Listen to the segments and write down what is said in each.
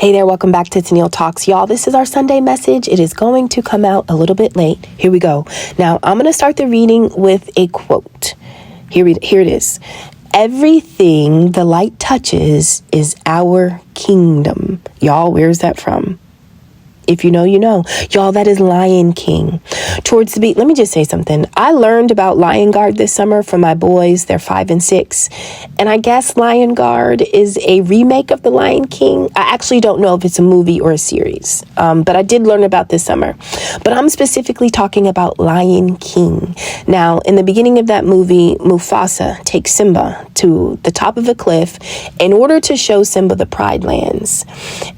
Hey there, welcome back to Tennille Talks. Y'all, this is our Sunday message. It is going to come out a little bit late. Here we go. Now, I'm going to start the reading with a quote. Here it is. Everything the light touches is our kingdom. Y'all, where's that from? If you know, you know. Y'all, that is Lion King. Towards the beat, let me just say something. I learned about Lion Guard this summer from my boys. They're 5 and 6. And I guess Lion Guard is a remake of The Lion King. I actually don't know if it's a movie or a series. But I did learn about this summer. But I'm specifically talking about Lion King. Now, in the beginning of that movie, Mufasa takes Simba to the top of a cliff in order to show Simba the Pride Lands.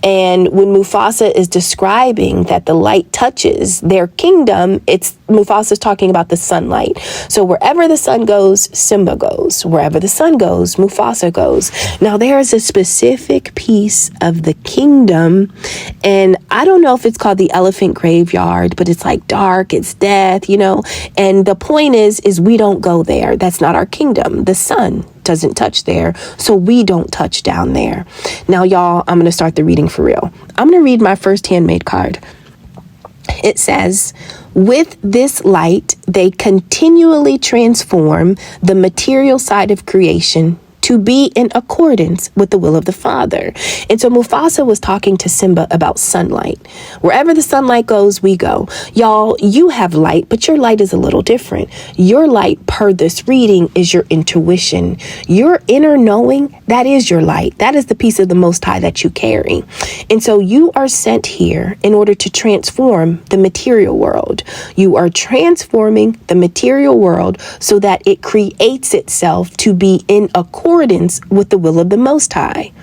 And when Mufasa is describing that the light touches their kingdom, Mufasa's talking about the sunlight. So wherever the sun goes, Simba goes. Wherever the sun goes, Mufasa goes. Now there is a specific piece of the kingdom, and I don't know if it's called the elephant graveyard, but it's like dark, it's death, you know. And the point is we don't go there. That's not our kingdom. The sun doesn't touch there, so we don't touch down there. Now, y'all, I'm going to start the reading for real. I'm going to read my first handmade card. It says, with this light, they continually transform the material side of creation to be in accordance with the will of the Father. And so Mufasa was talking to Simba about sunlight. Wherever the sunlight goes, we go. Y'all, you have light, but your light is a little different. Your light, per this reading, is your intuition. Your inner knowing, that is your light. That is the piece of the Most High that you carry. And so you are sent here in order to transform the material world. You are transforming the material world so that it creates itself to be in accordance with the will of the Most High.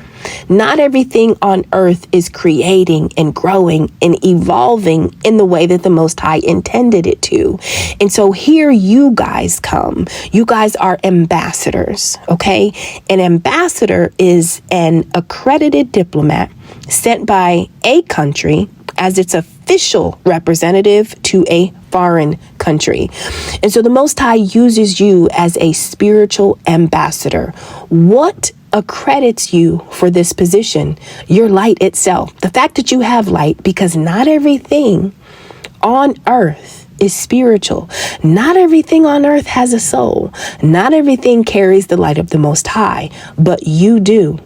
Not everything on earth is creating and growing and evolving in the way that the Most High intended it to. And so here you guys come. You guys are ambassadors, okay? An ambassador is an accredited diplomat sent by a country as its official representative to a foreign country. And so the Most High uses you as a spiritual ambassador. What accredits you for this position? Your light itself. The fact that you have light, because not everything on earth is spiritual. Not everything on earth has a soul. Not everything carries the light of the Most High, but you do.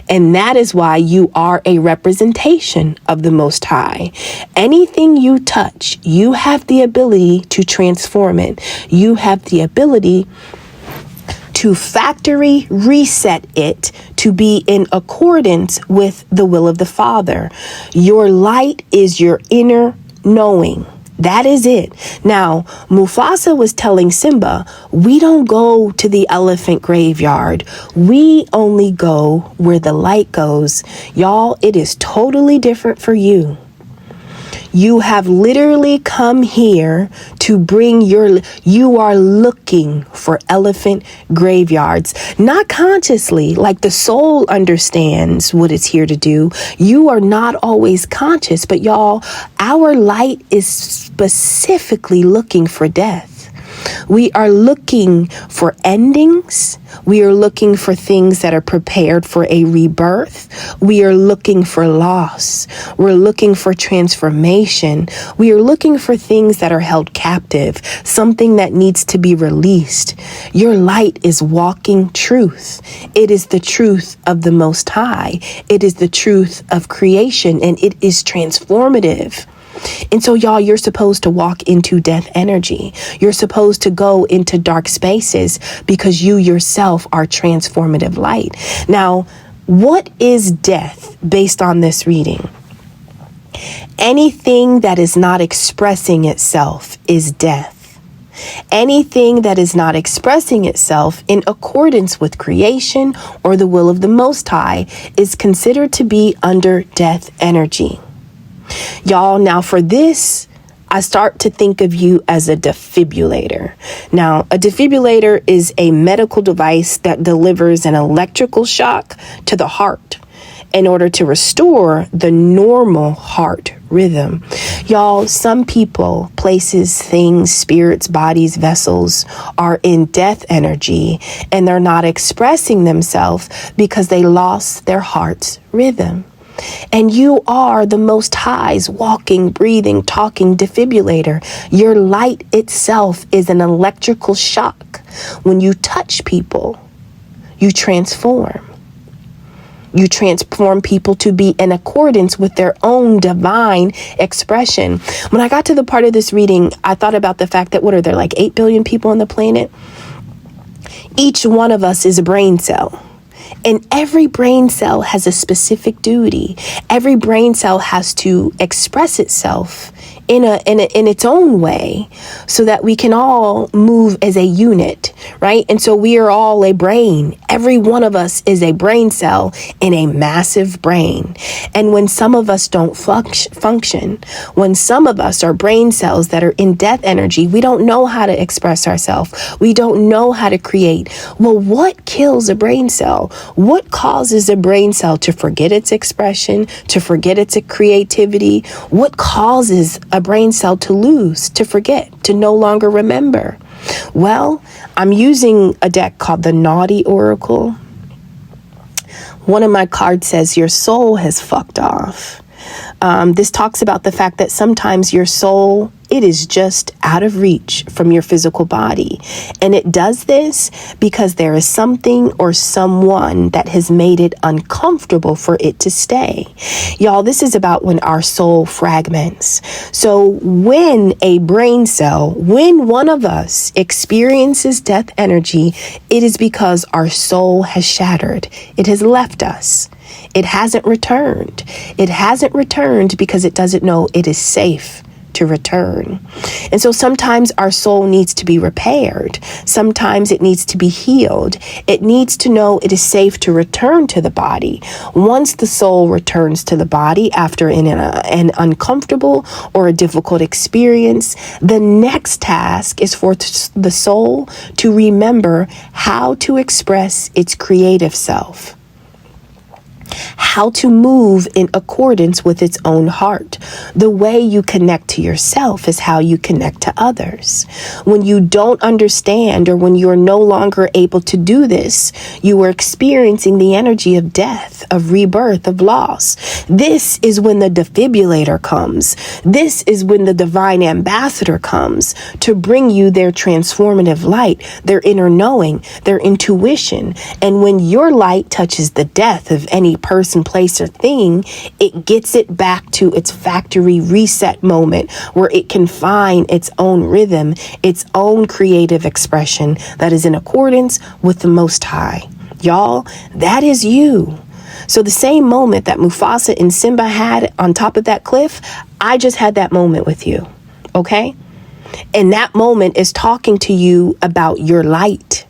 And that is why you are a representation of the Most High. Anything you touch, you have the ability to transform it. You have the ability to factory reset it to be in accordance with the will of the Father. Your light is your inner knowing. That is it. Now, Mufasa was telling Simba, we don't go to the elephant graveyard. We only go where the light goes. Y'all, it is totally different for you. You have literally come here to bring you are looking for elephant graveyards, not consciously, like the soul understands what it's here to do. You are not always conscious, but y'all, our light is specifically looking for death. We are looking for endings. We are looking for things that are prepared for a rebirth. We are looking for loss. We're looking for transformation. We are looking for things that are held captive, something that needs to be released. Your light is walking truth. It is the truth of the Most High. It is the truth of creation, and it is transformative. And so, y'all, you're supposed to walk into death energy. You're supposed to go into dark spaces because you yourself are transformative light. Now, what is death based on this reading? Anything that is not expressing itself is death. Anything that is not expressing itself in accordance with creation or the will of the Most High is considered to be under death energy. Y'all, now for this, I start to think of you as a defibrillator. Now, a defibrillator is a medical device that delivers an electrical shock to the heart in order to restore the normal heart rhythm. Y'all, some people, places, things, spirits, bodies, vessels are in death energy and they're not expressing themselves because they lost their heart's rhythm. And you are the Most High's walking, breathing, talking defibrillator. Your light itself is an electrical shock. When you touch people, you transform. You transform people to be in accordance with their own divine expression. When I got to the part of this reading, I thought about the fact that, what are there, like 8 billion people on the planet? Each one of us is a brain cell. And every brain cell has a specific duty. Every brain cell has to express itself in its own way so that we can all move as a unit, right? And so we are all a brain. Every one of us is a brain cell in a massive brain. And when some of us don't function, when some of us are brain cells that are in death energy, we don't know how to express ourselves. We don't know how to create. Well, what kills a brain cell? What causes a brain cell to forget its expression, to forget its creativity? What causes a brain cell to lose, to forget, to no longer remember? Well, I'm using a deck called the Naughty Oracle. One of my cards says your soul has fucked off. This talks about the fact that sometimes your soul, it is just out of reach from your physical body. And it does this because there is something or someone that has made it uncomfortable for it to stay. Y'all, this is about when our soul fragments. So when a brain cell, when one of us experiences death energy, it is because our soul has shattered. It has left us. It hasn't returned. It hasn't returned because it doesn't know it is safe to return. And so sometimes our soul needs to be repaired. Sometimes it needs to be healed. It needs to know it is safe to return to the body. Once the soul returns to the body after an uncomfortable or a difficult experience, the next task is for the soul to remember how to express its creative self, how to move in accordance with its own heart. The way you connect to yourself is how you connect to others. When you don't understand, or when you're no longer able to do this, you are experiencing the energy of death, of rebirth, of loss. This is when the defibrillator comes. This is when the divine ambassador comes to bring you their transformative light, their inner knowing, their intuition. And when your light touches the death of any person, place, or thing, it gets it back to its factory reset moment where it can find its own rhythm, its own creative expression that is in accordance with the Most High. Y'all, that is you. So the same moment that Mufasa and Simba had on top of that cliff, I just had that moment with you. Okay? And that moment is talking to you about your light,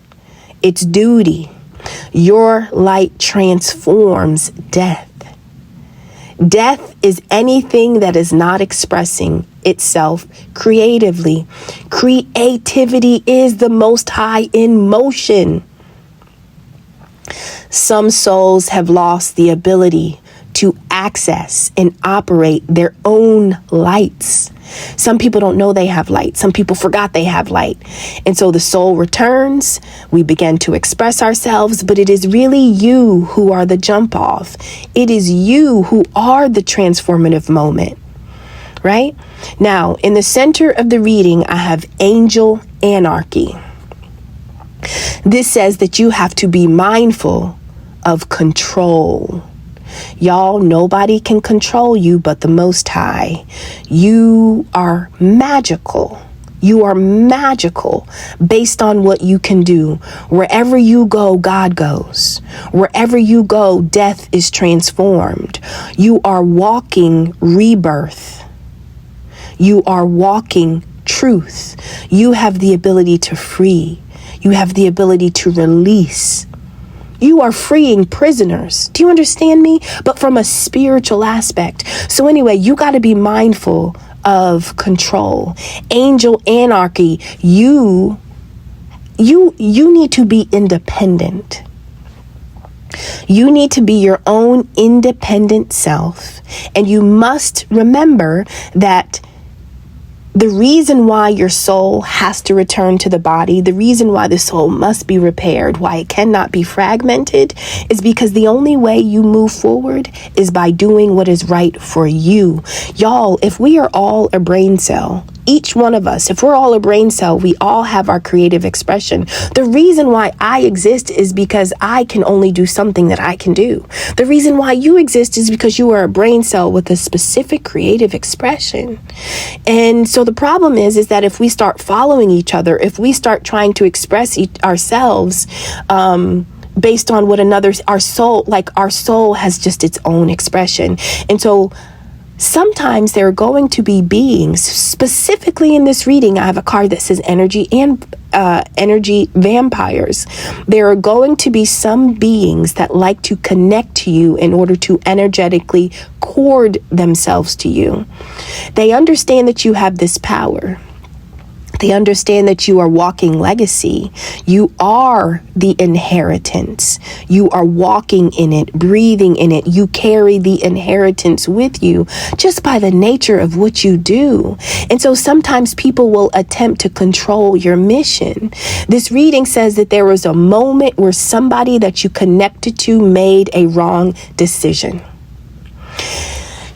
its duty. Your light transforms death. Death is anything that is not expressing itself creatively. Creativity is the Most High in motion. Some souls have lost the ability to access and operate their own lights. Some people don't know they have light. Some people forgot they have light. And so the soul returns. We begin to express ourselves, but it is really you who are the jump off. It is you who are the transformative moment, right? Now, in the center of the reading, I have angel anarchy. This says that you have to be mindful of control. Y'all, nobody can control you but the Most High. You are magical. You are magical based on what you can do. Wherever you go, God goes. Wherever you go, death is transformed. You are walking rebirth. You are walking truth. You have the ability to free. You have the ability to release. You are freeing prisoners. Do you understand me? But from a spiritual aspect. So anyway, you got to be mindful of control. Angel anarchy. You need to be independent. You need to be your own independent self. And you must remember that The reason why your soul has to return to the body, the reason why the soul must be repaired, why it cannot be fragmented, is because the only way you move forward is by doing what is right for you. Y'all, if we are all a brain cell, each one of us, if we're all a brain cell, we all have our creative expression. The reason why I exist is because I can only do something that I can do. The reason why you exist is because you are a brain cell with a specific creative expression. And so the problem is that if we start following each other, if we start trying to express ourselves, based on what our soul has just its own expression. And so sometimes there are going to be beings, specifically in this reading, I have a card that says energy and energy vampires. There are going to be some beings that like to connect to you in order to energetically cord themselves to you. They understand that you have this power. They understand that you are walking legacy. You are the inheritance. You are walking in it, breathing in it. You carry the inheritance with you just by the nature of what you do. And so sometimes people will attempt to control your mission. This reading says that there was a moment where somebody that you connected to made a wrong decision.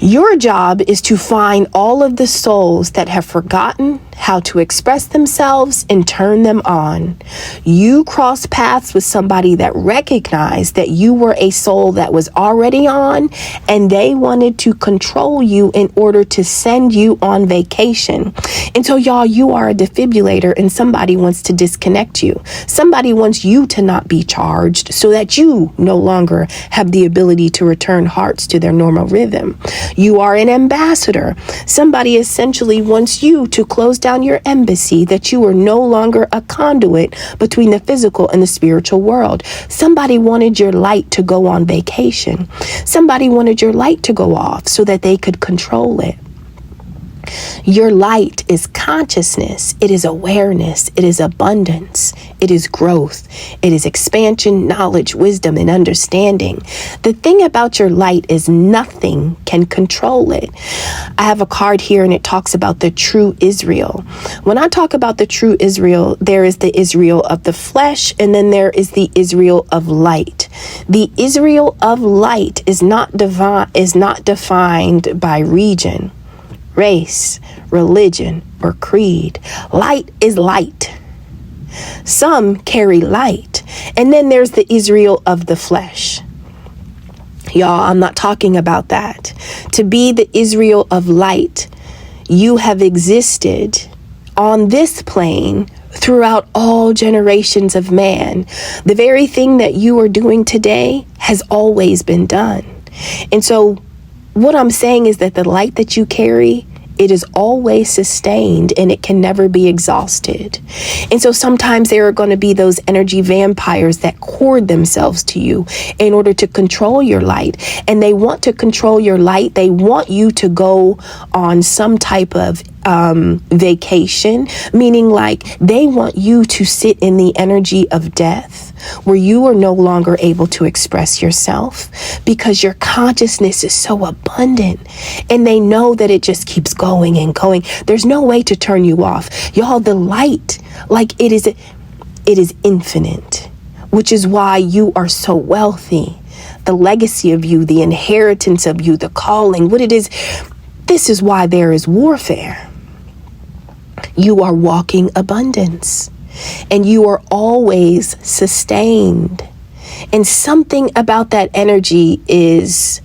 Your job is to find all of the souls that have forgotten how to express themselves and turn them on. You cross paths with somebody that recognized that you were a soul that was already on, and they wanted to control you in order to send you on vacation. And so, y'all, you are a defibrillator, and somebody wants to disconnect you. Somebody wants you to not be charged so that you no longer have the ability to return hearts to their normal rhythm. You are an ambassador. Somebody essentially wants you to close down your embassy, that you are no longer a conduit between the physical and the spiritual world. Somebody wanted your light to go on vacation. Somebody wanted your light to go off so that they could control it. Your light is consciousness. It is awareness. It is abundance. It is growth. It is expansion, knowledge, wisdom, and understanding. The thing about your light is nothing can control it. I have a card here and it talks about the true Israel. When I talk about the true Israel, there is the Israel of the flesh, and then there is the Israel of light. The Israel of light is not defined by region, race, religion, or creed. Light is light. Some carry light. And then there's the Israel of the flesh. Y'all, I'm not talking about that. To be the Israel of light, you have existed on this plane throughout all generations of man. The very thing that you are doing today has always been done. And so what I'm saying is that the light that you carry, it is always sustained and it can never be exhausted. And so sometimes there are going to be those energy vampires that cord themselves to you in order to control your light. And they want to control your light. They want you to go on some type of vacation, meaning like they want you to sit in the energy of death, where you are no longer able to express yourself because your consciousness is so abundant, and they know that it just keeps going and going. There's no way to turn you off. Y'all, the light, like it is infinite, which is why you are so wealthy. The legacy of you, the inheritance of you, the calling, what it is. This is why there is warfare. You are walking abundance, and you are always sustained. And something about that energy is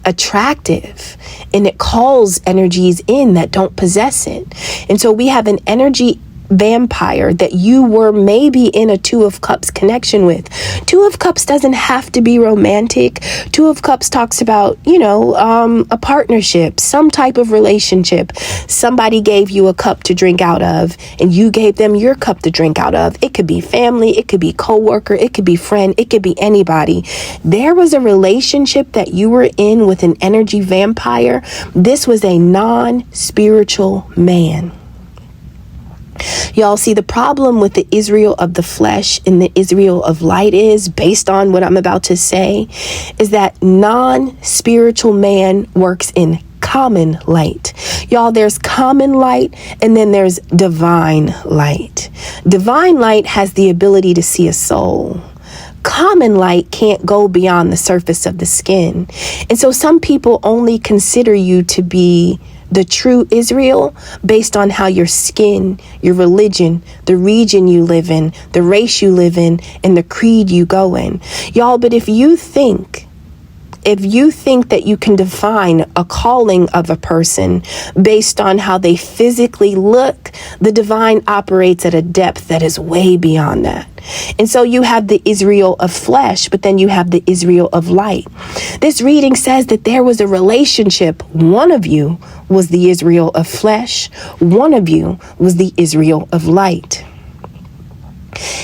attractive, and it calls energies in that don't possess it. And so we have an energy vampire that you were maybe in a Two of Cups connection with. Two of Cups doesn't have to be romantic. Two of Cups talks about, a partnership, some type of relationship. Somebody gave you a cup to drink out of, and you gave them your cup to drink out of. It could be family, it could be coworker, it could be friend, it could be anybody. There was a relationship that you were in with an energy vampire. This was a non-spiritual man. Y'all, see, the problem with the Israel of the flesh and the Israel of light is, based on what I'm about to say, is that non-spiritual man works in common light. Y'all, there's common light and then there's divine light. Divine light has the ability to see a soul. Common light can't go beyond the surface of the skin. And so some people only consider you to be the true Israel based on how your skin, your religion, the region you live in, the race you live in, and the creed you go in. Y'all, but if you think that you can define a calling of a person based on how they physically look, the divine operates at a depth that is way beyond that. And so you have the Israel of flesh, but then you have the Israel of light. This reading says that there was a relationship. One of you was the Israel of flesh. One of you was the Israel of light.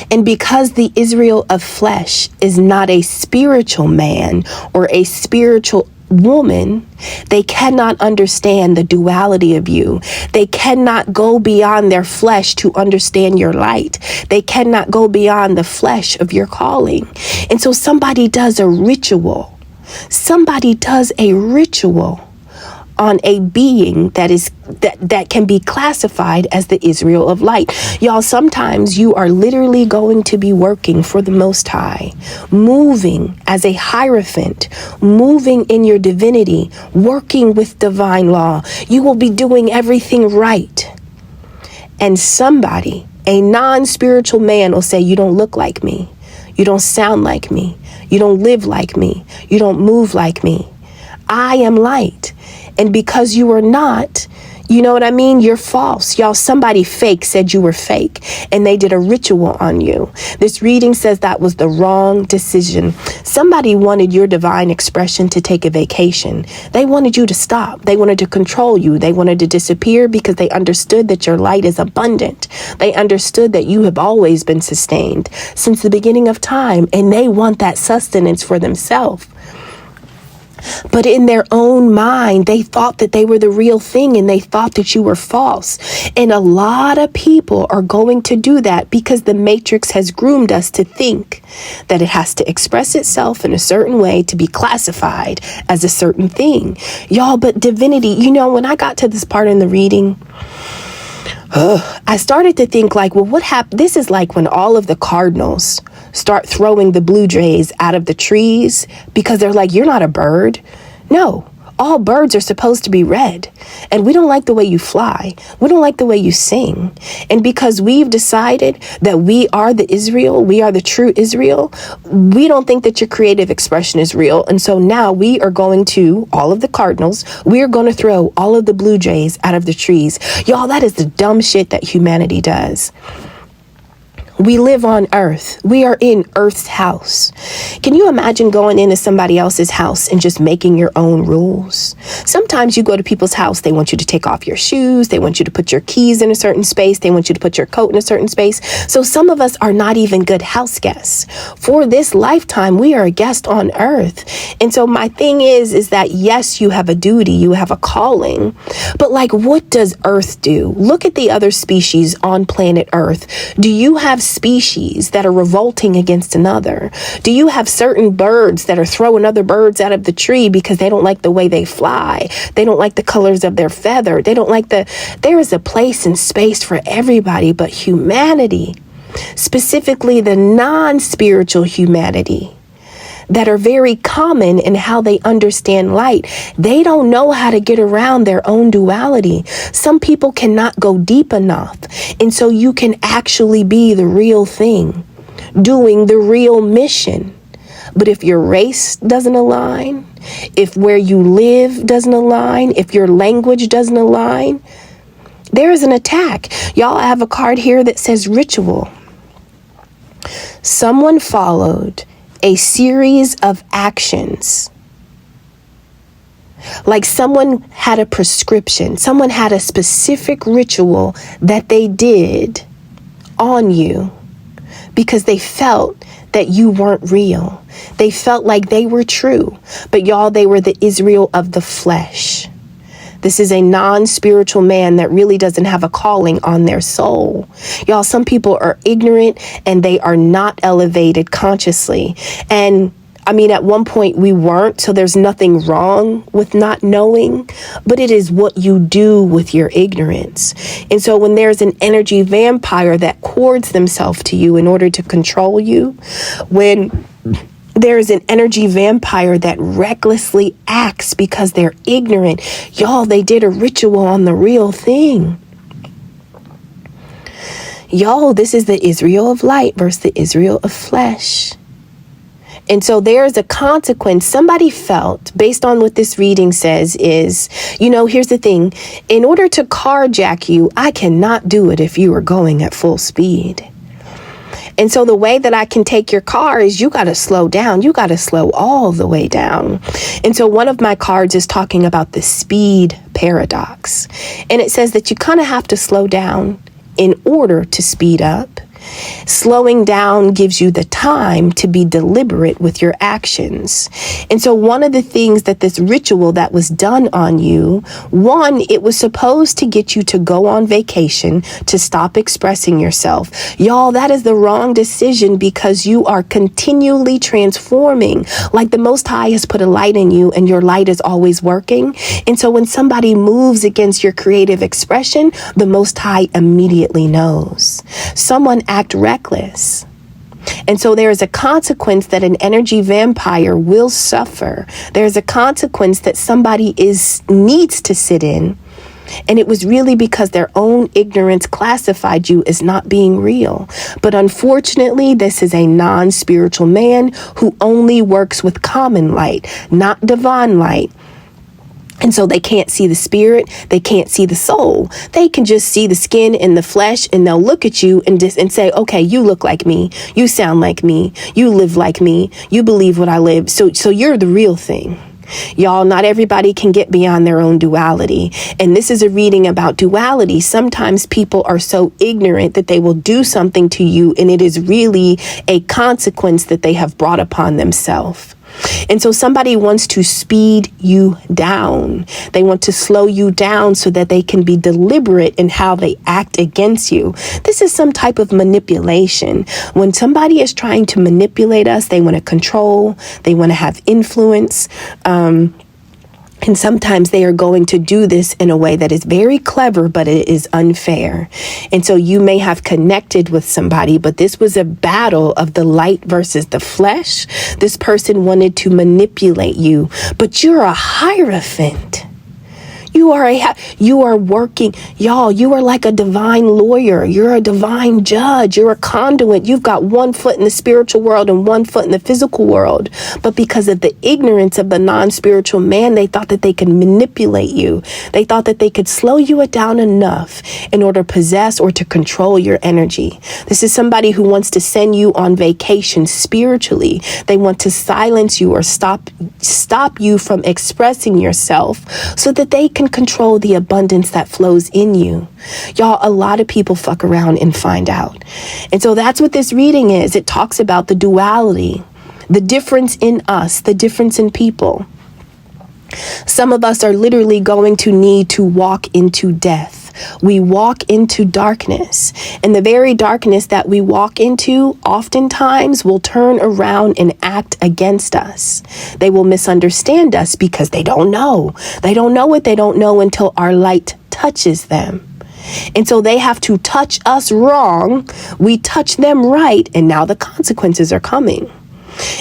And because the Israel of flesh is not a spiritual man or a spiritual woman, they cannot understand the duality of you. They cannot go beyond their flesh to understand your light. They cannot go beyond the flesh of your calling. And so somebody does a ritual. Somebody does a ritual on a being that can be classified as the Israel of light. Y'all, sometimes you are literally going to be working for the Most High, moving as a hierophant, moving in your divinity, working with divine law. You will be doing everything right. And somebody, a non-spiritual man, will say, you don't look like me. You don't sound like me. You don't live like me. You don't move like me. I am light. And because you are not, you know what I mean? You're false. Y'all, somebody fake said you were fake and they did a ritual on you. This reading says that was the wrong decision. Somebody wanted your divine expression to take a vacation. They wanted you to stop. They wanted to control you. They wanted to disappear because they understood that your light is abundant. They understood that you have always been sustained since the beginning of time, and they want that sustenance for themselves. But in their own mind, they thought that they were the real thing and they thought that you were false. And a lot of people are going to do that because the matrix has groomed us to think that it has to express itself in a certain way to be classified as a certain thing. Y'all, but divinity, you know, when I got to this part in the reading, I started to think like, well, what happened? This is like when all of the cardinals start throwing the blue jays out of the trees because they're like, you're not a bird. No, all birds are supposed to be red. And we don't like the way you fly. We don't like the way you sing. And because we've decided that we are the Israel, we are the true Israel, we don't think that your creative expression is real. And so now we are going to, all of the cardinals, we are going to throw all of the blue jays out of the trees. Y'all, that is the dumb shit that humanity does. We live on earth. We are in earth's house. Can you imagine going into somebody else's house and just making your own rules? Sometimes you go to people's house, they want you to take off your shoes. They want you to put your keys in a certain space. They want you to put your coat in a certain space. So some of us are not even good house guests. For this lifetime, we are a guest on earth. And so my thing is that yes, you have a duty, you have a calling, but like, what does earth do? Look at the other species on planet earth. Do you have species that are revolting against another? Do you have certain birds that are throwing other birds out of the tree because they don't like the way they fly? They don't like the colors of their feather. They don't like there is a place and space for everybody, but humanity, specifically the non-spiritual humanity, that are very common in how they understand light. They don't know how to get around their own duality. Some people cannot go deep enough. And so you can actually be the real thing, doing the real mission. But if your race doesn't align, if where you live doesn't align, if your language doesn't align, there is an attack. Y'all, I have a card here that says ritual. Someone followed a series of actions. Like someone had a prescription, someone had a specific ritual that they did on you because they felt that you weren't real. They felt like they were true, but y'all, they were the Israel of the flesh. This is a non-spiritual man that really doesn't have a calling on their soul. Y'all, some people are ignorant and they are not elevated consciously. And I mean, at one point we weren't, so there's nothing wrong with not knowing, but it is what you do with your ignorance. And so when there's an energy vampire that cords themselves to you in order to control you, when there's an energy vampire that recklessly acts because they're ignorant, y'all, they did a ritual on the real thing. Y'all, this is the Israel of light versus the Israel of flesh. And so there's a consequence. Somebody felt, based on what this reading says, is, here's the thing. In order to carjack you, I cannot do it if you are going at full speed. And so the way that I can take your car is you got to slow down. You got to slow all the way down. And so one of my cards is talking about the speed paradox. And it says that you kind of have to slow down in order to speed up. Slowing down gives you the time to be deliberate with your actions. And so one of the things that this ritual that was done on you, one, it was supposed to get you to go on vacation, to stop expressing yourself. Y'all, that is the wrong decision because you are continually transforming. Like the Most High has put a light in you and your light is always working. And so when somebody moves against your creative expression, the Most High immediately knows. Someone act reckless. And so there is a consequence that an energy vampire will suffer. There's a consequence that somebody needs to sit in. And it was really because their own ignorance classified you as not being real. But unfortunately, this is a non-spiritual man who only works with common light, not divine light. And so they can't see the spirit. They can't see the soul. They can just see the skin and the flesh, and they'll look at you and say, okay, you look like me. You sound like me. You live like me. You believe what I live. So you're the real thing. Y'all, not everybody can get beyond their own duality. And this is a reading about duality. Sometimes people are so ignorant that they will do something to you, and it is really a consequence that they have brought upon themselves. And so somebody wants to speed you down. They want to slow you down so that they can be deliberate in how they act against you. This is some type of manipulation. When somebody is trying to manipulate us, they want to control, they want to have influence. And sometimes they are going to do this in a way that is very clever, but it is unfair. And so you may have connected with somebody, but this was a battle of the light versus the flesh. This person wanted to manipulate you, but you're a hierophant. You are working, y'all, you are like a divine lawyer. You're a divine judge. You're a conduit. You've got 1 foot in the spiritual world and 1 foot in the physical world. But because of the ignorance of the non-spiritual man, they thought that they could manipulate you. They thought that they could slow you down enough in order to possess or to control your energy. This is somebody who wants to send you on vacation spiritually. They want to silence you or stop you from expressing yourself so that they can control the abundance that flows in you. Y'all, a lot of people fuck around and find out. And so that's what this reading is. It talks about the duality, the difference in us, the difference in people. Some of us are literally going to need to walk into death. We walk into darkness, and the very darkness that we walk into oftentimes will turn around and act against us. They will misunderstand us because they don't know. They don't know what they don't know until our light touches them. And so they have to touch us wrong. We touch them right, and now the consequences are coming.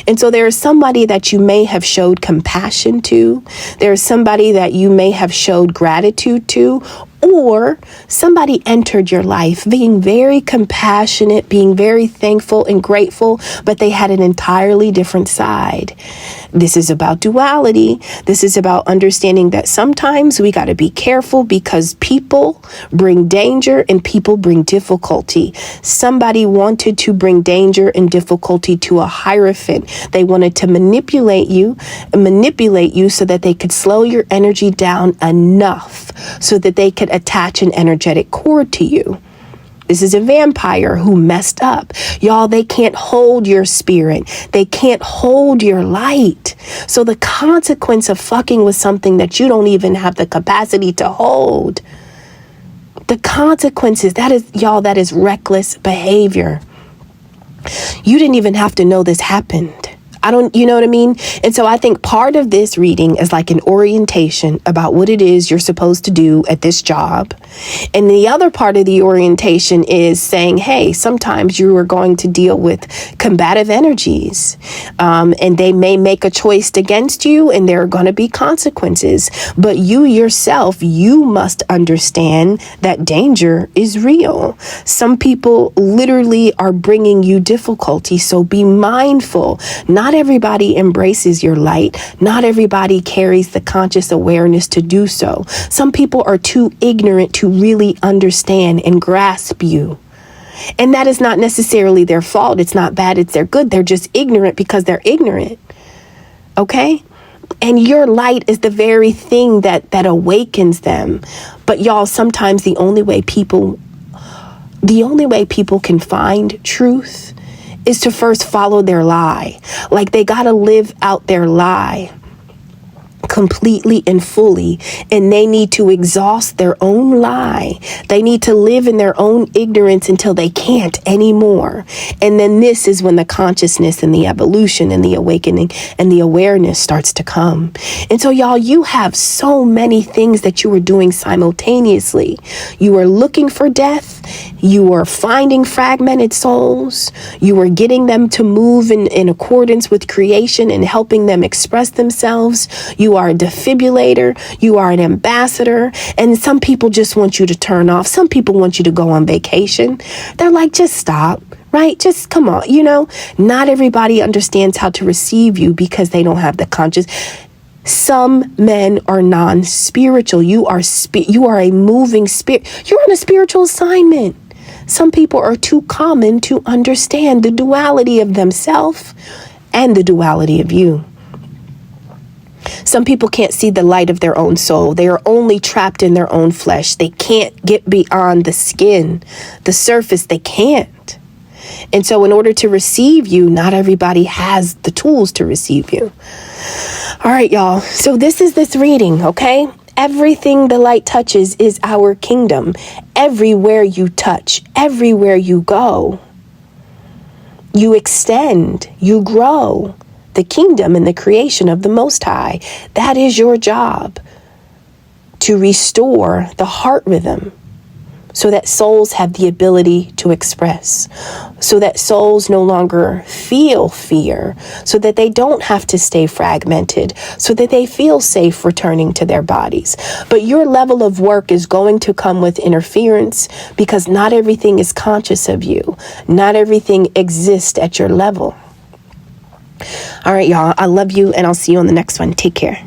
And so there is somebody that you may have showed compassion to. There is somebody that you may have showed gratitude to, or somebody entered your life being very compassionate, being very thankful and grateful, but they had an entirely different side. This is about duality. This is about understanding that sometimes we got to be careful because people bring danger and people bring difficulty. Somebody wanted to bring danger and difficulty to a hierophant. They wanted to manipulate you so that they could slow your energy down enough so that they could attach an energetic cord to you. This is a vampire who messed up. Y'all, they can't hold your spirit. They can't hold your light. So the consequence of fucking with something that you don't even have the capacity to hold, the consequences, that is reckless behavior. You didn't even have to know this happened. You know what I mean? And so I think part of this reading is like an orientation about what it is you're supposed to do at this job. And the other part of the orientation is saying, hey, sometimes you are going to deal with combative energies, and they may make a choice against you, and there are going to be consequences. But you yourself, you must understand that danger is real. Some people literally are bringing you difficulty. So be mindful. Not everybody embraces your light. Not everybody carries the conscious awareness to do so. Some people are too ignorant to really understand and grasp you. And that is not necessarily their fault. It's not bad. It's their good. They're just ignorant because they're ignorant. Okay? And your light is the very thing that awakens them. But y'all, sometimes the only way people can find truth is to first follow their lie. Like they got to live out their lie completely and fully, and they need to exhaust their own lie. They need to live in their own ignorance until they can't anymore. And then this is when the consciousness and the evolution and the awakening and the awareness starts to come. And so y'all, you have so many things that you are doing simultaneously. You are looking for death. You are finding fragmented souls. You are getting them to move in accordance with creation and helping them express themselves. You are a defibrillator. You are an ambassador. And some people just want you to turn off. Some people want you to go on vacation. They're like, just stop, right? Just come on. Not everybody understands how to receive you because they don't have the conscious. Some men are non-spiritual. You are a moving spirit. You're on a spiritual assignment. Some people are too common to understand the duality of themselves and the duality of you. Some people can't see the light of their own soul. They are only trapped in their own flesh. They can't get beyond the skin, the surface. They can't. And so in order to receive you, not everybody has the tools to receive you. All right, y'all. So this is this reading, okay? Everything the light touches is our kingdom. Everywhere you touch, everywhere you go, you extend, you grow the kingdom and the creation of the Most High. That is your job, to restore the heart rhythm so that souls have the ability to express, so that souls no longer feel fear, so that they don't have to stay fragmented, so that they feel safe returning to their bodies. But your level of work is going to come with interference because not everything is conscious of you. Not everything exists at your level. All right, y'all, I love you, and I'll see you on the next one. Take care.